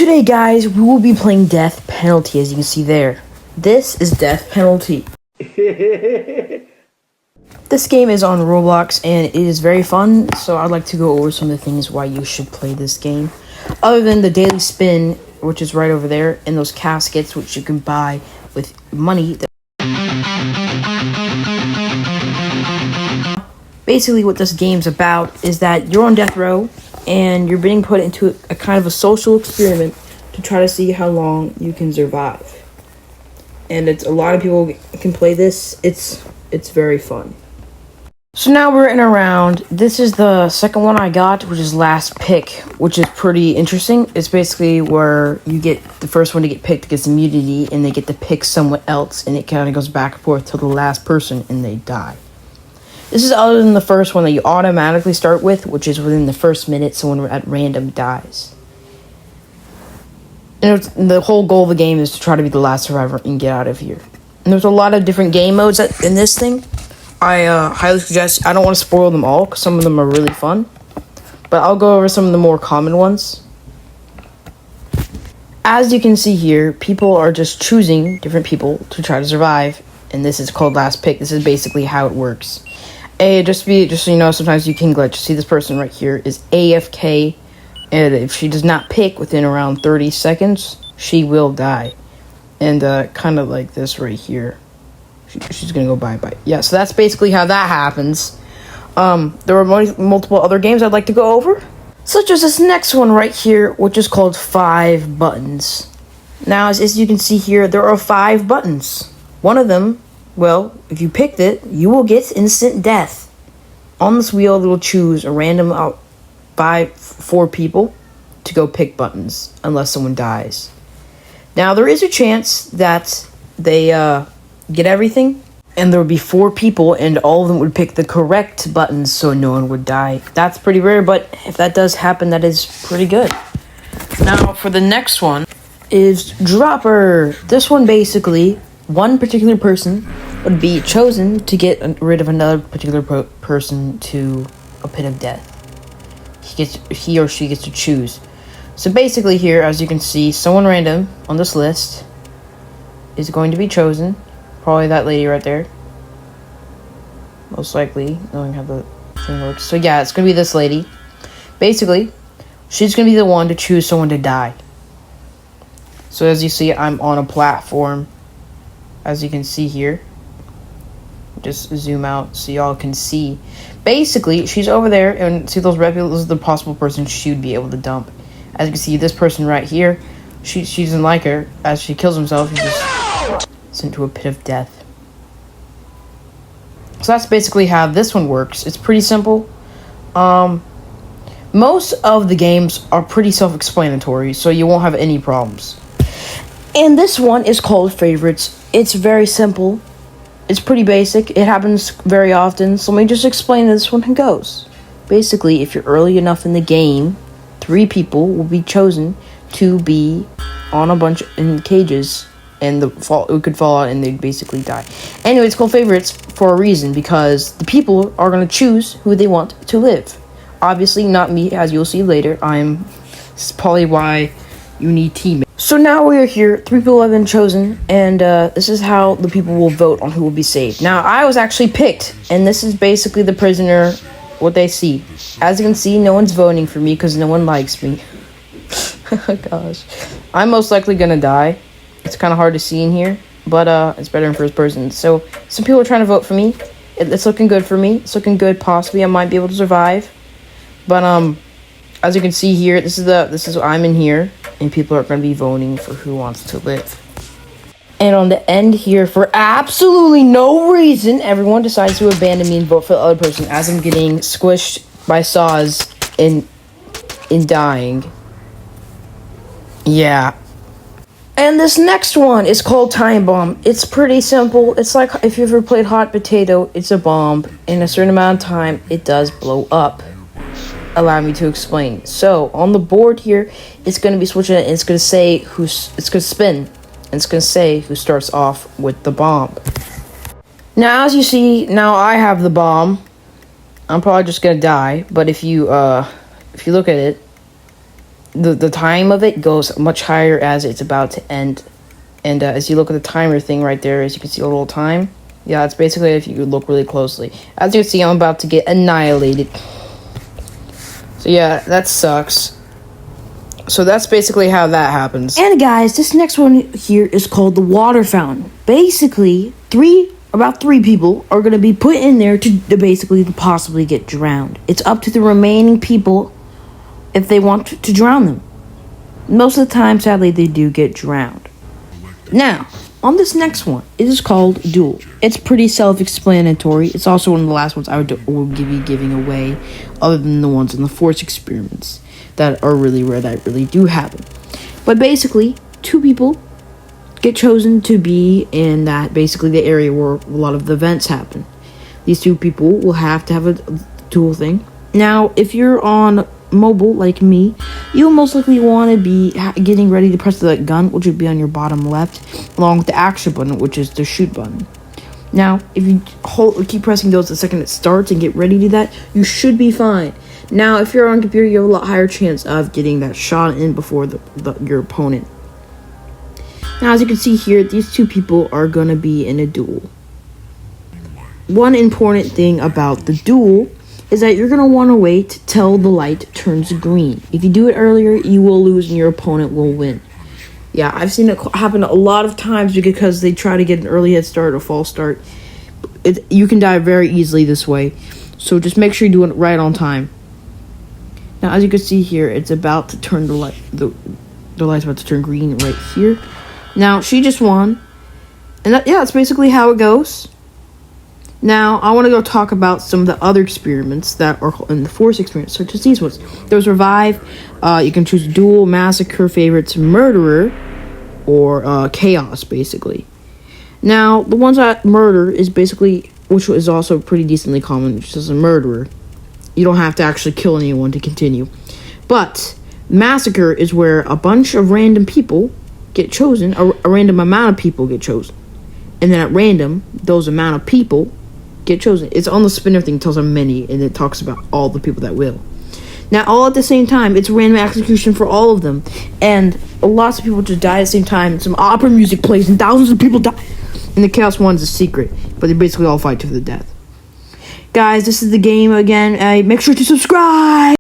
Today, guys, we will be playing Death Penalty, as you can see there. This is Death Penalty. This game is on Roblox, and it is very fun, so I'd like to go over some of the things why you should play this game. Other than the daily spin, which is right over there, and those caskets, which you can buy with money. Basically, what this game's about is that you're on death row, and you're being put into a kind of a social experiment to try to see how long you can survive. And it's a lot of people can play this. It's very fun. So now we're in a round. This is the second one I got, which is last pick, which is pretty interesting. It's basically where you get the first one to get picked gets immunity, and they get to pick someone else, and it kind of goes back and forth till the last person, and they die. This is other than the first one that you automatically start with, which is within the first minute someone at random dies. And the whole goal of the game is to try to be the last survivor and get out of here. And there's a lot of different game modes in this thing. I highly suggest, I don't want to spoil them all because some of them are really fun. But I'll go over some of the more common ones. As you can see here, people are just choosing different people to try to survive. And this is called last pick. This is basically how it works. Just so you know, sometimes you can glitch. See, this person right here is AFK, and if she does not pick within around 30 seconds, she will die. And kind of like this right here, she's gonna go bye-bye. Yeah, so that's basically how that happens. There are multiple other games I'd like to go over, such as this next one right here, which is called 5 buttons. Now, as you can see here, there are 5 buttons. One of them, well, if you picked it, you will get instant death. On this wheel, they will choose a random out by 4 people to go pick buttons, unless someone dies. Now, there is a chance that they get everything, and there would be 4 people, and all of them would pick the correct buttons, so no one would die. That's pretty rare, but if that does happen, that is pretty good. Now, for the next one is Dropper. This one, basically, one particular person would be chosen to get rid of another particular person to a pit of death. He or she gets to choose. So basically here, as you can see, someone random on this list is going to be chosen. Probably that lady right there. Most likely, knowing how the thing works. So yeah, it's going to be this lady. Basically, she's going to be the one to choose someone to die. So as you see, I'm on a platform. As you can see here. Just zoom out so y'all can see. Basically, she's over there, and see those red people? This is the possible person she would be able to dump. As you can see, this person right here, she doesn't like her. As she kills herself, she's just sent to a pit of death. So that's basically how this one works. It's pretty simple. Most of the games are pretty self-explanatory, so you won't have any problems. And this one is called Favorites. It's very simple. It's pretty basic. It happens very often. So let me just explain how this one goes. Basically, if you're early enough in the game, 3 people will be chosen to be on a bunch in cages, and it could fall out and they'd basically die. Anyway, it's called Favorites for a reason, because the people are going to choose who they want to live. Obviously, not me, as you'll see later. This is probably why you need teammates. So now we are here, 3 people have been chosen, and this is how the people will vote on who will be saved. Now, I was actually picked, and this is basically the prisoner, what they see. As you can see, no one's voting for me because no one likes me. Oh gosh. I'm most likely gonna die. It's kind of hard to see in here, but it's better in first person. So, some people are trying to vote for me. It's looking good for me. It's looking good, possibly I might be able to survive. But, as you can see here, this is I'm in here, and people are going to be voting for who wants to live. And on the end here, for absolutely no reason, everyone decides to abandon me and vote for the other person as I'm getting squished by saws and dying. Yeah. And this next one is called Time Bomb. It's pretty simple. It's like if you ever played Hot Potato, it's a bomb. In a certain amount of time, it does blow up. Allow me to explain. So on the board here, it's going to be switching it, and it's going to say it's going to spin, and it's going to say who starts off with the bomb. Now, as you see, now I have the bomb. I'm probably just going to die, but if you look at it, the time of it goes much higher as it's about to end. And as you look at the timer thing right there, as you can see a little time. Yeah, that's basically if you look really closely. As you can see, I'm about to get annihilated. So yeah, that sucks. So that's basically how that happens. And guys, this next one here is called the water fountain. Basically, about three people are going to be put in there to basically possibly get drowned. It's up to the remaining people if they want to drown them. Most of the time, sadly, they do get drowned. Now, on this next one, it is called Duel. It's pretty self-explanatory. It's also one of the last ones I will be giving away, other than the ones in the Force experiments that are really rare, that really do happen. But basically, two people get chosen to be in that, basically the area where a lot of the events happen. These two people will have to have a duel thing. Now, if you're on mobile like me, you'll most likely want to be getting ready to press the gun, which would be on your bottom left, along with the action button, which is the shoot button. Now, if you keep pressing those the second it starts and get ready to do that, you should be fine. Now, if you're on a computer, you have a lot higher chance of getting that shot in before your opponent. Now, as you can see here, these two people are going to be in a duel. One important thing about the duel is that you're going to want to wait till the light turns green. If you do it earlier, you will lose and your opponent will win. Yeah, I've seen it happen a lot of times because they try to get an early head start or false start. You can die very easily this way. So just make sure you do it right on time. Now, as you can see here, it's about to turn the light's about to turn green right here. Now, she just won. And that's basically how it goes. Now, I want to go talk about some of the other experiments that are in the Force experiments, such as these ones. There's Revive. You can choose Duel, Massacre, Favorites, Murderer, or Chaos, basically. Now, the ones that Murder is basically, which is also pretty decently common, which is a Murderer. You don't have to actually kill anyone to continue. But Massacre is where a bunch of random people get chosen, a random amount of people get chosen. And then at random, those amount of people get chosen. It's on the spinner thing, it tells how many, and it talks about all the people that will. Now, all at the same time, it's random execution for all of them. And lots of people just die at the same time. Some opera music plays, and thousands of people die. And the Chaos one's a secret, but they basically all fight to the death. Guys, this is the game again. Make sure to subscribe!